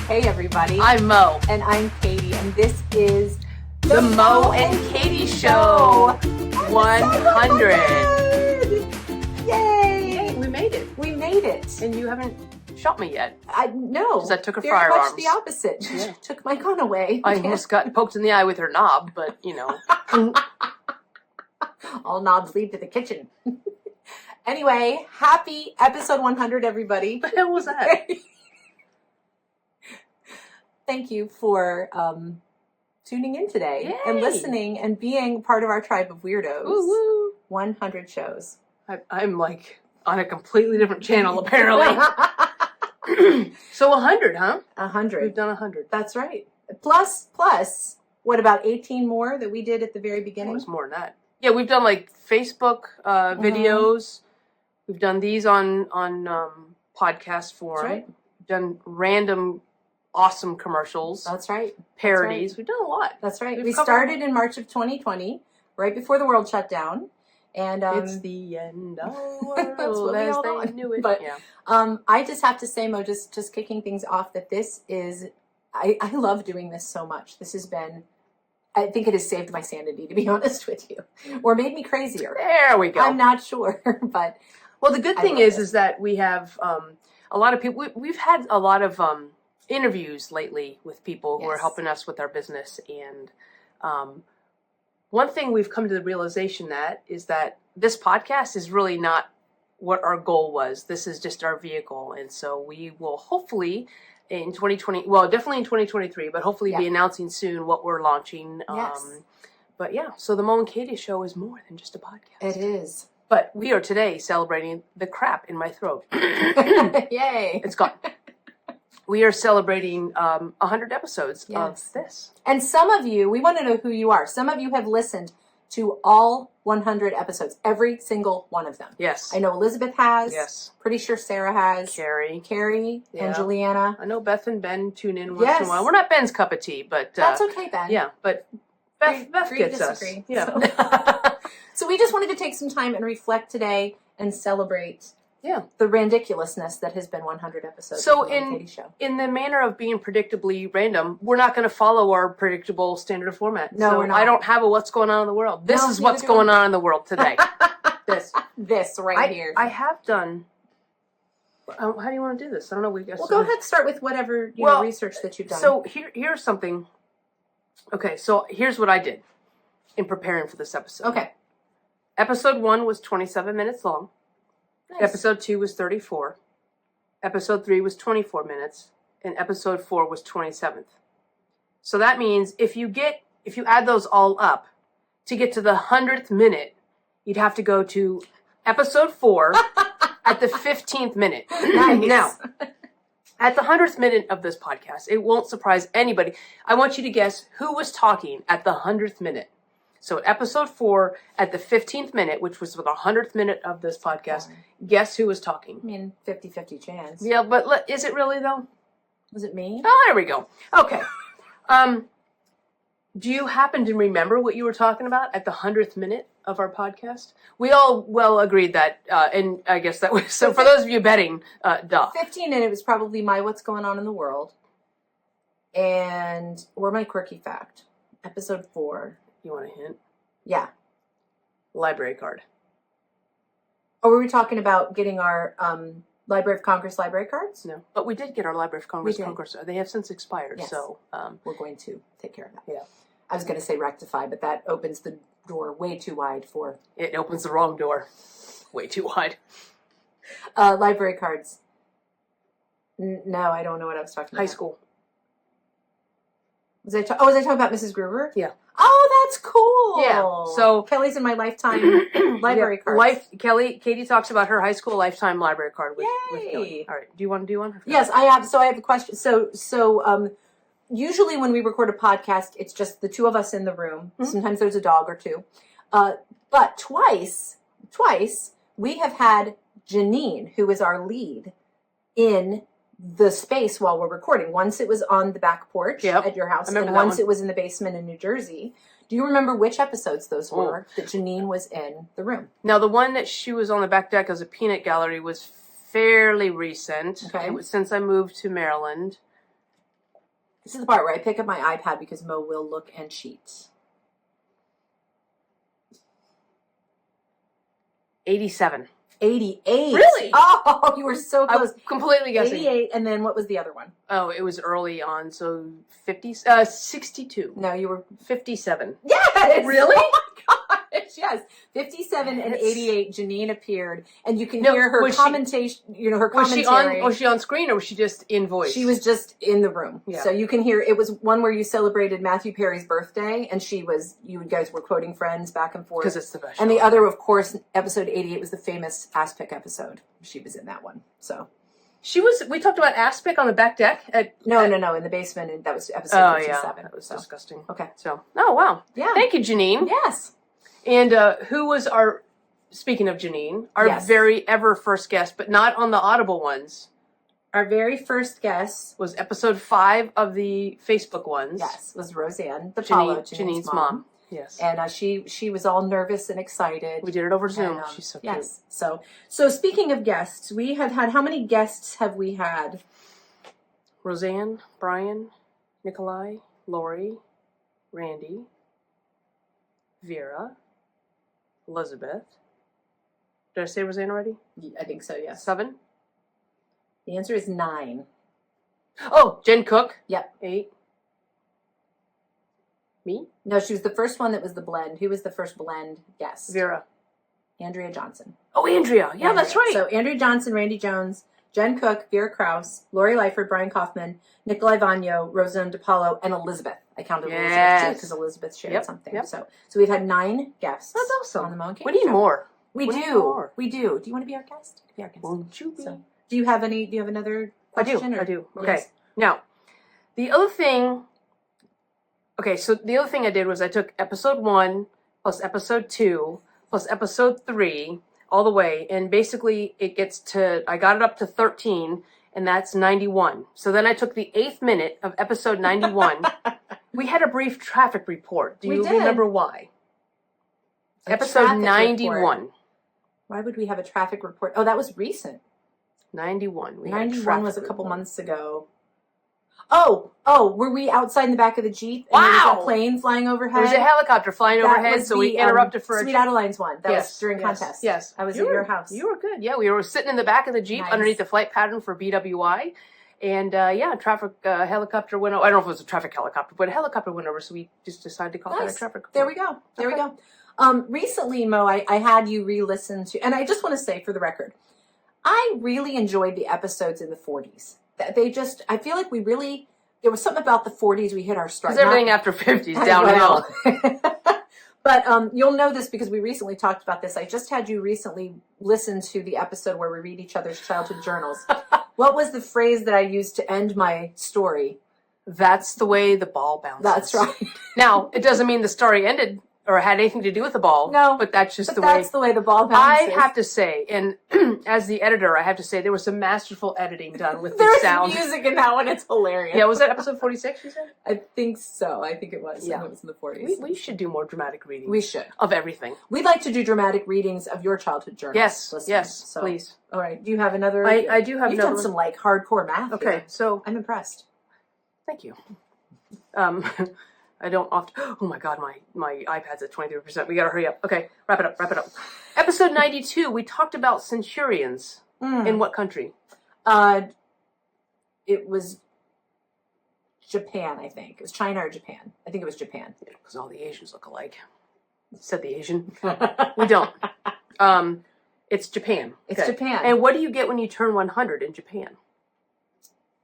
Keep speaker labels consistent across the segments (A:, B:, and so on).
A: Hey everybody.
B: I'm Mo.
A: And I'm Katy, and this is
B: the Mo and Katy Show 100.
A: Yay!
B: We made it.
A: We made it.
B: And you haven't shot me yet.
A: No.
B: Because I took her
A: Very
B: firearms.
A: much the opposite.
B: Yeah.
A: Took my gun away.
B: I almost got poked in the eye with her knob, but you know.
A: All knobs lead to the kitchen. Anyway, happy episode 100, everybody.
B: What the hell was that?
A: Thank you for tuning in today and
B: Yay.
A: listening and being part of our tribe of weirdos.
B: Woo-woo.
A: 100 shows.
B: I'm like on a completely different channel, apparently. So 100, huh?
A: 100.
B: We've done 100.
A: That's right. Plus, what about 18 more that we did at the very
B: It
A: beginning?
B: was more than that. Yeah, we've done like Facebook videos. We've done these on podcast form.
A: That's right.
B: We've done random awesome commercials.
A: That's right.
B: Parodies. We've done a lot.
A: That's right.
B: We've
A: We
B: covered
A: started in March of 2020, right before the world shut down. And
B: it's the end of the world
A: That's what we
B: as
A: all
B: they
A: thought.
B: knew it.
A: But,
B: yeah.
A: I just have to say, Mo, just kicking things off, that this is, I love doing this so much. This has been, I think it has saved my sanity, to be honest with you, or made me crazier.
B: There we go.
A: I'm not sure, but
B: well, the good thing is that we have a lot of people. We've had a lot of interviews lately with people who are helping us with our business, and one thing we've come to the realization that is that this podcast is really not what our goal was. This is just our vehicle, and so we will hopefully in 2020, well, definitely in 2023, but hopefully be announcing soon what we're launching.
A: Yes.
B: But yeah, so the Mo and Katy Show is more than just a podcast.
A: it is.
B: But we are today celebrating the crap in my throat.
A: Yay.
B: It's gone. We are celebrating 100 episodes of this.
A: And some of you, we want to know who you are. Some of you have listened to all 100 episodes, every single one of them.
B: Yes.
A: I know Elizabeth has.
B: Yes.
A: Pretty sure Sarah has.
B: Carrie.
A: And Juliana.
B: I know Beth and Ben tune in once in a while. We're not Ben's cup of tea, but...
A: That's okay, Ben.
B: Yeah, but Beth gets us. Yeah.
A: So we just wanted to take some time and reflect today and celebrate the ridiculousness that has been 100 episodes
B: so
A: of the Katy Show.
B: In the manner of being predictably random, we're not going to follow our predictable standard format.
A: No, we're not.
B: I don't have a what's going on in the world. This is what's going on in the world today.
A: This right here.
B: I have done... how do you want to do this? I don't know.
A: Well, go ahead. Start with whatever research that you've done.
B: So here's something. Okay, so here's what I did in preparing for this episode.
A: Okay.
B: Episode 1 was 27 minutes long.
A: Nice.
B: Episode 2 was 34. Episode 3 was 24 minutes. And episode 4 was 27th. So that means if you add those all up, to get to the 100th minute, you'd have to go to episode 4 at the 15th minute.
A: Nice.
B: Now, at the 100th minute of this podcast, it won't surprise anybody. I want you to guess who was talking at the 100th minute. So episode 4 at the 15th minute, which was the 100th minute of this podcast, guess who was talking?
A: I mean, 50-50 chance.
B: Yeah, but is it really though?
A: Was it me?
B: Oh, there we go. Okay. Do you happen to remember what you were talking about at the 100th minute of our podcast? We all well agreed that, and I guess that was, so for those of you betting, duh.
A: 15, and it was probably my what's going on in the world. Or my quirky fact. Episode 4.
B: You want a hint?
A: Yeah.
B: Library card.
A: Oh, were we talking about getting our Library of Congress library cards?
B: No. But we did get our Library of Congress. They have since expired,
A: yes.
B: So...
A: we're going to take care of that.
B: Yeah.
A: I was going to say rectify, but that opens the door way too wide for...
B: It opens the wrong door. Way too wide.
A: Library cards. No, I don't know what I was talking about.
B: High school.
A: Was I talking about Mrs. Gruber?
B: Yeah.
A: Oh, that's cool.
B: Yeah. So
A: Kelly's in my lifetime library cards.
B: Katy talks about her high school lifetime library card with Kelly. All right. Do you want to do one?
A: Yes, I have. So I have a question. So usually when we record a podcast, it's just the two of us in the room. Mm-hmm. Sometimes there's a dog or two. But twice we have had Janine, who is our lead, in the space while we're recording. Once it was on the back porch at your house, and once it was in the basement in New Jersey. Do you remember which episodes those were that Janine was in the room?
B: Now, the one that she was on the back deck as a peanut gallery was fairly recent.
A: Okay.
B: It was since I moved to Maryland.
A: This is the part where I pick up my iPad because Mo will look and cheat.
B: 87.
A: 88.
B: Really?
A: Oh, you were so
B: I
A: close.
B: was completely guessing.
A: 88, and then what was the other one?
B: Oh, it was early on, so 62.
A: No, you were
B: 57.
A: Yes!
B: Really?
A: Oh my gosh, yes. 57 and 88, Janine appeared, and you can hear her commentation, her commentary.
B: Was she on screen or was she just in voice?
A: She was just in the room.
B: Yeah.
A: So you can hear, it was one where you celebrated Matthew Perry's birthday, and you guys were quoting Friends back and forth.
B: Because it's the best
A: And
B: show.
A: the other, of course, episode 88 was the famous Aspic episode. She was in that one, so.
B: We talked about Aspic on the back deck?
A: No, in the basement, and that was episode 57.
B: Yeah, that was disgusting.
A: Okay.
B: So, oh, wow.
A: Yeah.
B: Thank you, Janine.
A: Yes.
B: And who was speaking of Janine, our very ever first guest, but not on the Audible ones.
A: Our very first guest
B: was episode 5 of the Facebook ones.
A: Yes, was Roseanne,
B: Janine's mom. Yes.
A: And she was all nervous and excited.
B: We did it over Zoom. She's so cute.
A: Yes. So speaking of guests, we have had, how many guests have we had?
B: Roseanne, Brian, Nikolai, Lori, Randy, Vera, Elizabeth. Did I say Roseanne already?
A: I think so, yes.
B: 7?
A: The answer is 9.
B: Oh, Jen Cook.
A: Yep.
B: 8. Me?
A: No, she was the first one that was the blend. Who was the first blend guest?
B: Vera.
A: Andrea Johnson.
B: Oh, Andrea. Yeah, that's right.
A: So Andrea Johnson, Randy Jones, Jen Cook, Vera Krause, Lori Lyford, Brian Kaufman, Nikolai Vanyo, Roseanne DePaulo, and Elizabeth. I counted Elizabeth too because Elizabeth shared something.
B: Yep.
A: So we've had 9 guests.
B: That's awesome.
A: On the Mo and Katy
B: We need
A: show.
B: more.
A: We do. Do you want to be our guest? Be our guest.
B: Won't you be?
A: So, do you have another question?
B: I do. Okay.
A: Yes.
B: Now, the other thing. Okay, so the other thing I did was I took episode 1 plus episode 2 plus episode 3 all the way, and basically I got it up to 13, and that's 91. So then I took the 8th minute of episode 91. We had a brief traffic report. Do you remember why? Episode 91.
A: Report. Why would we have a traffic report? Oh, that was recent.
B: 91.
A: 91 was a couple months ago. Oh, were we outside in the back of the Jeep?
B: Wow!
A: And there was a plane flying overhead?
B: There was a helicopter flying overhead, so we interrupted for
A: Sweet Adeline's one. That was during contest.
B: Yes.
A: I was at your house.
B: You were good. Yeah, we were sitting in the back of the Jeep underneath the flight pattern for BWI. And a traffic helicopter went over. I don't know if it was a traffic helicopter, but a helicopter went over, so we just decided to call that a traffic report.
A: There we go. Recently, Mo, I had you re-listen to, and I just want to say for the record, I really enjoyed the episodes in the 40s. I feel like there was something about the 40s we hit our stride.
B: Because everything after 50 is downhill.
A: But you'll know this because we recently talked about this. I just had you recently listen to the episode where we read each other's childhood journals. What was the phrase that I used to end my story?
B: That's the way the ball bounces.
A: That's right.
B: Now, it doesn't mean the story ended or had anything to do with the ball.
A: No.
B: But that's just
A: that's the way the ball bounces.
B: I have to say, and as the editor, I have to say, there was some masterful editing done with the
A: There's
B: sound.
A: music in that one. It's hilarious.
B: Yeah, was that episode 46, you said?
A: I think so. I think it was.
B: Yeah.
A: It was in the 40s.
B: We should do more dramatic readings.
A: We should.
B: Of everything.
A: We'd like to do dramatic readings of your childhood journals.
B: Yes, please.
A: All right. Do you have another?
B: I do have
A: You've
B: another
A: done some hardcore math.
B: Okay,
A: here.
B: so
A: I'm impressed.
B: Thank you. I don't often. Oh my God, my iPad's at 23%. We gotta hurry up. Okay, wrap it up. Episode 92. We talked about centurions. In what country?
A: It was Japan. I think it was China or Japan. I think it was Japan.
B: Yeah, because all the Asians look alike. Said the Asian. We don't. It's Japan.
A: It's Japan.
B: And what do you get when you turn 100 in Japan?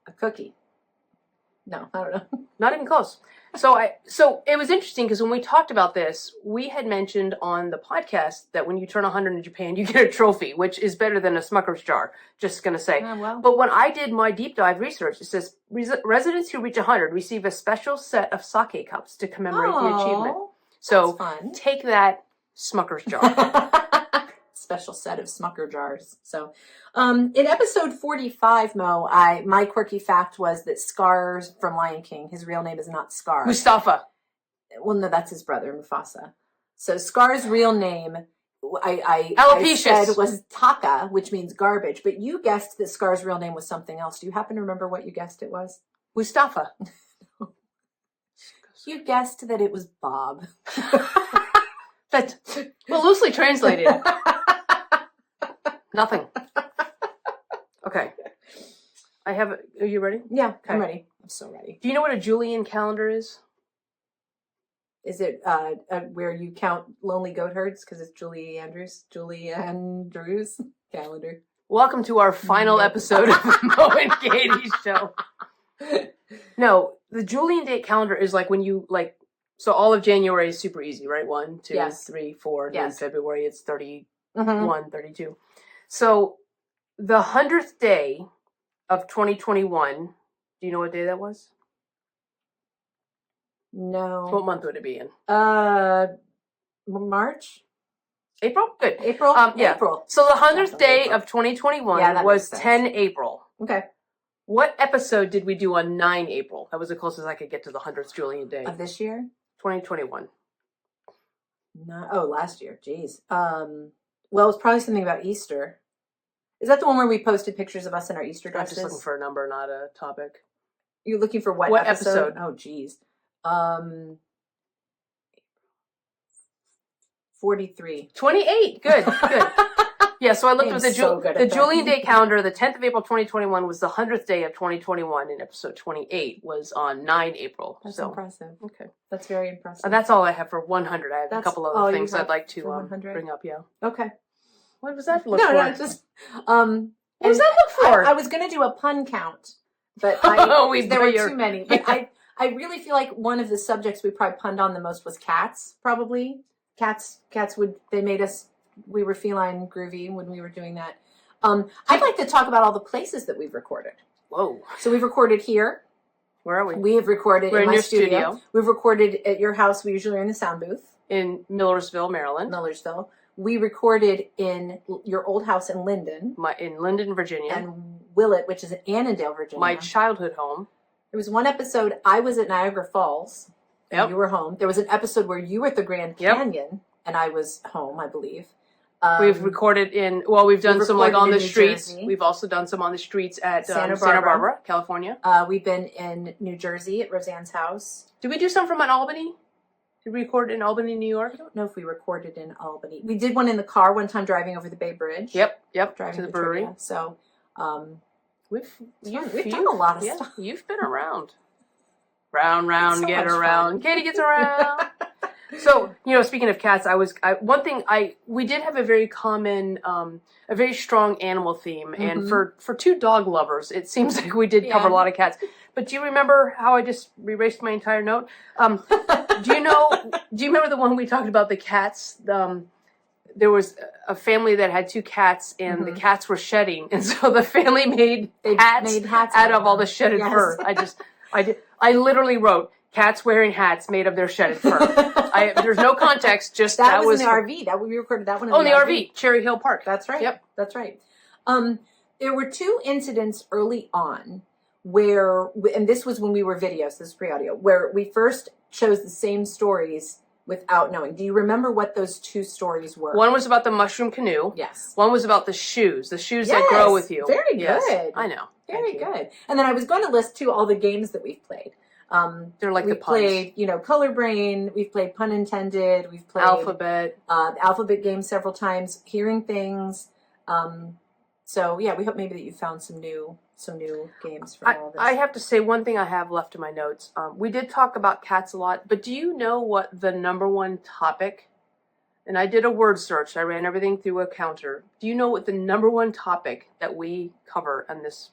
A: A cookie. No, I don't know.
B: Not even close. So it was interesting because when we talked about this, we had mentioned on the podcast that when you turn 100 in Japan, you get a trophy, which is better than a Smucker's jar. Just going to say.
A: Well.
B: But when I did my deep dive research, it says residents who reach 100 receive a special set of sake cups to commemorate the achievement. So take that, Smucker's jar.
A: Special set of Smucker jars. So, in episode 45, Mo, my quirky fact was that Scar from Lion King, his real name is not Scar.
B: Mustafa.
A: Well, no, that's his brother, Mufasa. So Scar's real name, I said was Taka, which means garbage. But you guessed that Scar's real name was something else. Do you happen to remember what you guessed it was?
B: Mustafa.
A: You guessed that it was Bob.
B: That's, well, loosely translated. Nothing. Okay. Are you ready?
A: Yeah,
B: okay.
A: I'm ready. I'm so ready.
B: Do you know what a Julian calendar is?
A: Is it where you count lonely goat herds? Because it's Julie Andrews calendar.
B: Welcome to our final episode of Mo and Katy's show. No, the Julian date calendar is like when you so all of January is super easy, right? 1, 2,
A: yes.
B: 3, 4.
A: Yes.
B: And then February it's 31, 32. So the 100th day of 2021, do you know what day that was?
A: No.
B: What month would it be in?
A: March?
B: April? Good.
A: April?
B: Yeah.
A: April.
B: So the 100th day of 2021 was 10 April.
A: Okay.
B: What episode did we do on 9 April? That was the closest I could get to the 100th Julian day.
A: Of this year?
B: 2021.
A: No, last year. Jeez. Well, it's probably something about Easter. Is that the one where we posted pictures of us in our Easter dresses?
B: I'm just looking for a number, not a topic.
A: You're looking for what
B: episode?
A: Oh, geez. 43.
B: 28. Good. Yeah, so I looked at the Julian Day calendar. The 10th of April 2021 was the 100th day of 2021, and episode 28 was on 9 April.
A: That's impressive.
B: Okay.
A: That's very impressive.
B: And that's all I have for 100. I have a couple other things I'd like to bring up, yeah.
A: Okay.
B: What was that look for?
A: No, just...
B: what does that look for?
A: I was going to do a pun count, but there were too many. But I really feel like one of the subjects we probably punned on the most was cats, probably. Cats we were feline groovy when we were doing that. I'd like to talk about all the places that we've recorded.
B: Whoa.
A: So we've recorded here.
B: Where are we?
A: We have recorded in my studio. We've recorded at your house. We usually are in the sound booth.
B: In Millersville, Maryland.
A: Millersville. We recorded in your old house in Linden.
B: In Linden, Virginia.
A: And Willett, which is in Annandale, Virginia.
B: My childhood home. There
A: was one episode, I was at Niagara Falls.
B: Yep.
A: You were home. There was an episode where you were at the Grand Canyon, and I was home, I believe.
B: We've recorded we've done some on the streets. Jersey. We've also done some on the streets at Santa Barbara, California.
A: We've been in New Jersey at Roseanne's house.
B: Did we do some from Albany? Did we record in Albany, New York?
A: I don't know if we recorded in Albany. We did one in the car one time driving over the Bay Bridge.
B: Yep.
A: Driving
B: to the brewery.
A: Trivia. So
B: we've
A: done a lot of stuff.
B: You've been around. Round, so get around. Fun. Katy gets around. So, speaking of cats, we did have a very common, a very strong animal theme. Mm-hmm. And for two dog lovers, it seems like we did cover a lot of cats. But do you remember how I just erased my entire note? Do you remember the one we talked about, the cats? There was a family that had two cats, and the cats were shedding. And so the family made hats out of all the shedded fur. I literally wrote, cats wearing hats made of their shedded fur. There's no context, just
A: that was in the RV. We recorded that one in the
B: RV. Cherry Hill Park.
A: That's right.
B: Yep.
A: That's right. There were two incidents early on where, and this was when we were video, so this is pre-audio, where we first chose the same stories without knowing. Do you remember what those two stories were?
B: One was about the mushroom canoe.
A: Yes.
B: One was about the shoes that grow with you.
A: Very
B: yes.
A: good.
B: I know.
A: Very good. And then I was going to list too all the games that we've played.
B: They're like
A: we
B: the puns.
A: Played, Color Brain. We've played Pun Intended. We've played
B: Alphabet.
A: The alphabet game several times. Hearing Things. So yeah, we hope maybe that you found some new games from all this.
B: I have to say one thing I have left in my notes. We did talk about cats a lot, but do you know what the number one topic? And I did a word search. I ran everything through a counter. Do you know what the number one topic that we cover on this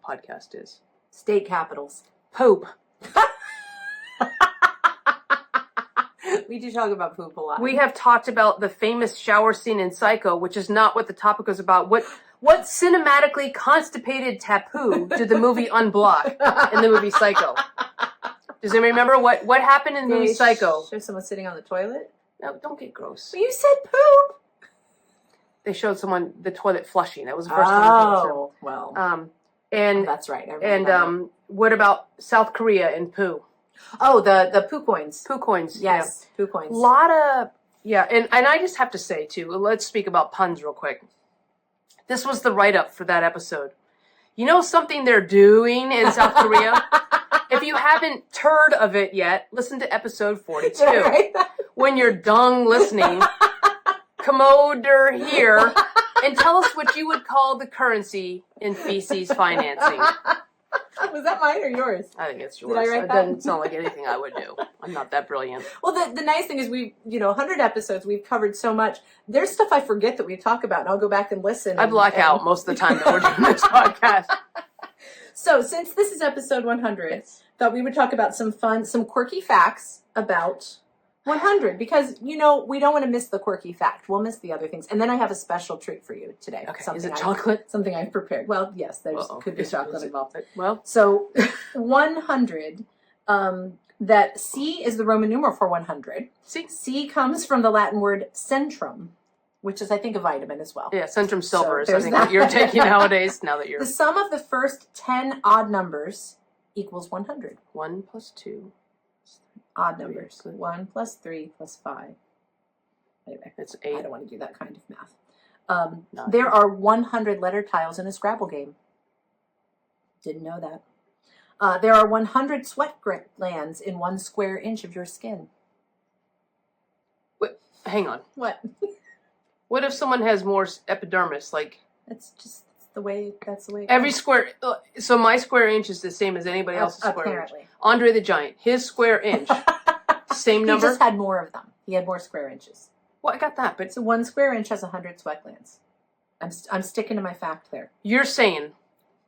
B: podcast is?
A: State capitals.
B: Poop.
A: We do talk about poop a lot.
B: We have talked about the famous shower scene in Psycho, which is not what the topic was about. What cinematically constipated tapu did the movie unblock in the movie Psycho? Does anybody remember what happened in the movie Psycho?
A: Show someone sitting on the toilet?
B: No, don't get gross.
A: Well, you said poop.
B: They showed someone the toilet flushing. That was the first time.
A: Oh, well.
B: That's
A: right.
B: What about South Korea and poo?
A: Oh, the poo coins.
B: Poo coins.
A: Yes, yeah. Poo coins.
B: And I just have to say too, let's speak about puns real quick. This was the write-up for that episode. You know something they're doing in South Korea? If you haven't heard of it yet, listen to episode 42.
A: Right?
B: When you're done listening, come over here and tell us what you would call the currency in feces financing.
A: Was that mine or yours?
B: I think it's yours.
A: Did I write
B: It
A: that?
B: doesn't sound like anything I would do. I'm not that brilliant.
A: Well, the nice thing is 100 episodes, we've covered so much. There's stuff I forget that we talk about, and I'll go back and listen.
B: I black out most of the time that we're doing this podcast.
A: So, since this is episode 100, thought we would talk about some quirky facts about 100, because, we don't want to miss the quirky fact. We'll miss the other things. And then I have a special treat for you today.
B: Okay. Is it chocolate?
A: Something I've prepared. Well, yes, could be chocolate involved.
B: Well,
A: so 100, that C is the Roman numeral for 100. C comes from the Latin word centrum, which is, I think, a vitamin as well.
B: Yeah, centrum silver
A: So
B: is, I think, what you're taking nowadays, now that you're...
A: The sum of the first 10 odd numbers equals 100.
B: 1 plus 2.
A: Odd numbers. 1 plus 3 plus 5. Anyway,
B: it's 8.
A: I don't want to do that kind of math. There are 100 letter tiles in a Scrabble game. Didn't know that. There are 100 sweat glands in 1 square inch of your skin.
B: Wait, hang on.
A: What?
B: What if someone has more epidermis? Like,
A: that's the way
B: every square. So my square inch is the same as anybody else's square inch. Andre the Giant, his square inch, same number.
A: He just had more of them. He had more square inches.
B: Well, I got that, but
A: so 1 square inch has 100 sweat glands. I'm sticking to my fact there.
B: You're saying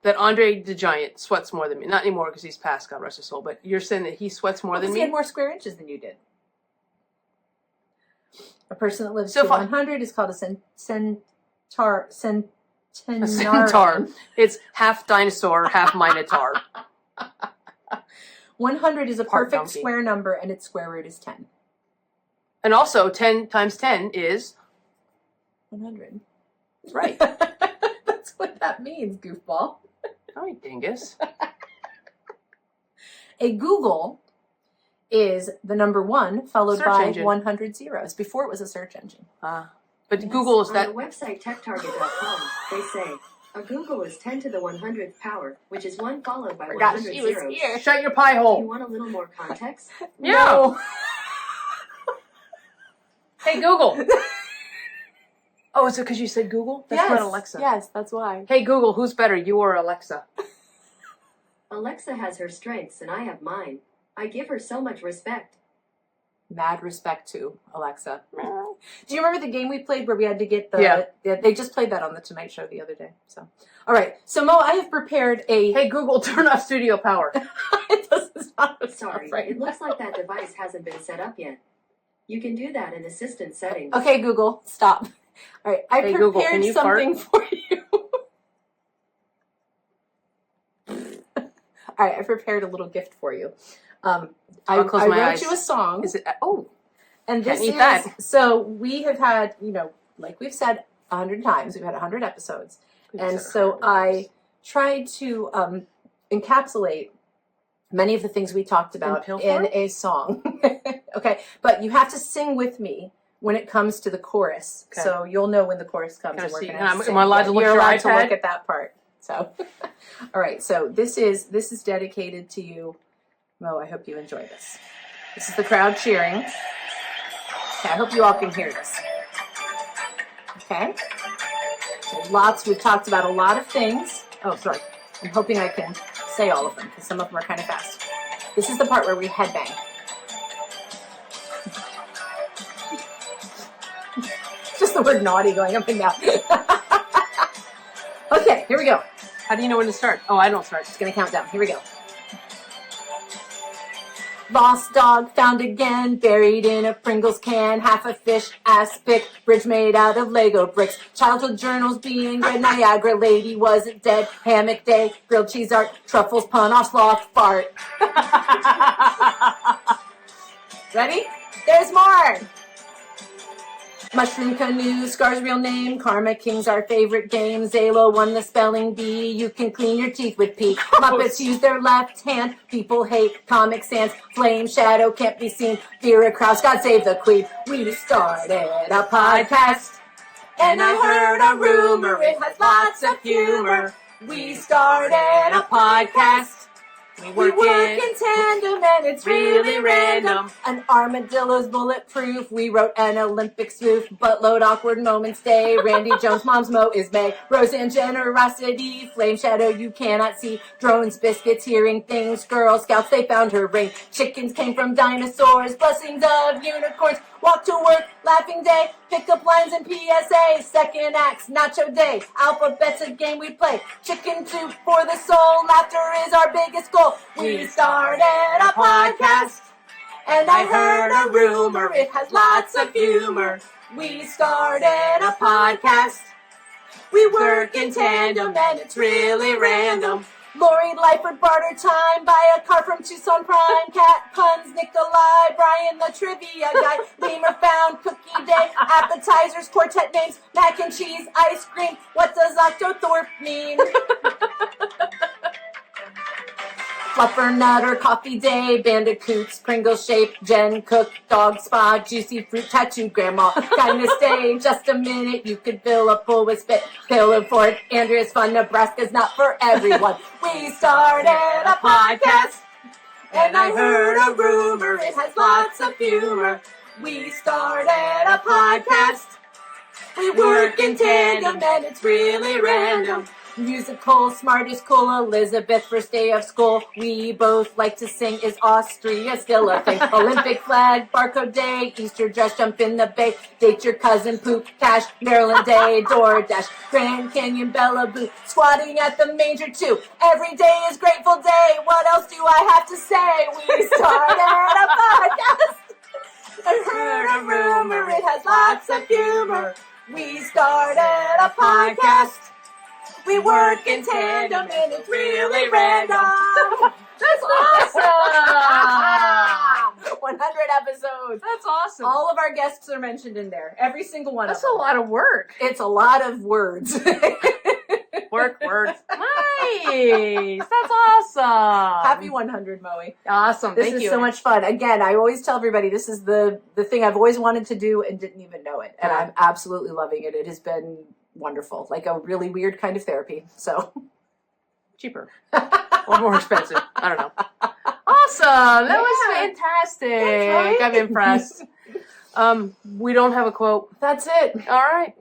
B: that Andre the Giant sweats more than me. Not anymore because he's passed, God rest his soul. But you're saying that he sweats more than me.
A: He had more square inches than you did. A person that lives to 100 is called a centenarian.
B: A centaur. It's half dinosaur, half minotaur.
A: 100 is a perfect square number, and its square root is 10.
B: And also, 10 times 10 is
A: 100.
B: Right.
A: That's what that means, goofball.
B: All right, dingus.
A: A Google is the number 1 followed by
B: engine.
A: 100 zeros. Before it was a search engine.
B: But yes. Google is that.
C: On the website techtarget.com, they say a Google is 10 to the 100th power, which is 1 followed by 100 zeros.
B: Shut your pie hole.
C: Do you want a little more context?
B: Yeah.
A: No.
B: Hey, Google. Oh, is it because you said Google? That's not Alexa.
A: Yes, that's why.
B: Hey, Google, who's better, you or Alexa?
C: Alexa has her strengths, and I have mine. I give her so much respect.
A: Mad respect to Alexa. Do you remember the game we played where we had to get the... Yeah. They just played that on the Tonight Show the other day. So, all right. So, Mo, I have prepared a...
B: Hey, Google, turn off studio power.
A: It doesn't stop.
C: Sorry, it looks like that device hasn't been set up yet. You can do that in Assistant Settings.
A: Okay, Google, stop. All right, I prepared
B: Google, can you
A: something for you. All right, I prepared a little gift for you. I wrote you a song.
B: Is it?
A: And this
B: is that.
A: So we have had, like we've said 100 times, we've had 100 episodes, and so I tried to encapsulate many of the things we talked about in a song. Okay, but you have to sing with me when it comes to the chorus, so you'll know when the chorus comes.
B: Can
A: and we're
B: I see?
A: Gonna sing.
B: Am I allowed to look
A: You're
B: at your
A: allowed
B: iPad?
A: to look at that part. So, all right. So this is dedicated to you, Mo. I hope you enjoy this. This is the crowd cheering. Okay, I hope you all can hear this. Okay. So we've talked about a lot of things. Oh, sorry. I'm hoping I can say all of them because some of them are kind of fast. This is the part where we headbang. Just the word naughty going up and down. Okay, here we go.
B: How do you know when to start? Oh, I don't start.
A: Just gonna count down. Here we go. Lost dog found again, buried in a Pringles can. Half a fish, ass pick, bridge made out of Lego bricks. Childhood journals being read, Niagara lady wasn't dead. Hammock day, grilled cheese art, truffles, pun off sloth fart. Ready? There's more! Mushroom Canoe, Scar's real name, Karma King's our favorite game, Zalo won the spelling bee, you can clean your teeth with pee. Muppets use their left hand, people hate Comic Sans, Flame Shadow can't be seen, Vera Krause, God save the Queen. We started a podcast, and I heard a rumor, it has lots of humor. We started a podcast, We work in tandem and it's really random. An armadillo's bulletproof. We wrote an Olympic spoof. Buttload awkward moments day. Randy Jones' mom's Mo is May. Rose and generosity. Flame shadow you cannot see. Drones, biscuits, hearing things. Girl Scouts, they found her ring. Chickens came from dinosaurs. Blessings of unicorns. Walk to work, laughing day. Pickup lines and PSA. Second acts, nacho day. Alphabet's a game we play. Chicken soup for the soul. Laughter is our biggest goal. We started a podcast, and I heard a rumor. It has lots of humor. We started a podcast. We work in tandem, and it's really random. Lori Lightford barter time. Buy a car from Tucson Prime. Cat puns, Nikolai, Brian the trivia guy. Lemur found cookie day. Appetizers, quartet names. Mac and cheese, ice cream. What does Octothorpe mean? Fluffer Nutter, Coffee Day, Bandicoots, Pringle Shape, Jen Cook, Dog Spa, Juicy Fruit, Tattooed Grandma, Kindness Day, Just a Minute, You Could Fill a Pool with Spit, Pillow Fort, Andrea's Fun, Nebraska's Not For Everyone. We started a podcast, and I heard a rumor, it has lots of humor. We started a podcast, we work in tandem, and it's really random. Musical, smartest, cool, Elizabeth, first day of school. We both like to sing. Is Austria still a thing? Olympic flag, barcode day, Easter dress, jump in the bay, date your cousin, poop, cash, Maryland day, DoorDash, Grand Canyon, Bella Boo, squatting at the manger too. Every day is grateful day. What else do I have to say? We started a podcast. I heard a rumor, it has lots of humor. We started a podcast. We work in tandem and it's really random.
B: That's awesome!
A: 100 episodes.
B: That's awesome.
A: All of our guests are mentioned in there. Every single one
B: That's
A: of them.
B: a lot of work.
A: It's a lot of words.
B: Words. Nice. That's awesome.
A: Happy 100, Moe.
B: Awesome.
A: This
B: Thank
A: is
B: you.
A: so much fun. Again, I always tell everybody this is the thing I've always wanted to do and didn't even know it. And I'm absolutely loving it. It has been wonderful. Like a really weird kind of therapy. So
B: Cheaper. Or more expensive. I don't know. Awesome. That was fantastic.
A: That's right.
B: I'm impressed. We don't have a quote.
A: that's it.
B: All right.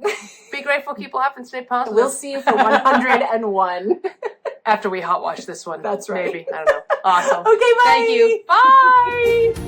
B: Be grateful, keep laughing, stay positive.
A: We'll see you for 101.
B: After we hot wash this one.
A: That's right.
B: Maybe. I don't know. Awesome.
A: Okay, bye.
B: Thank you. Bye.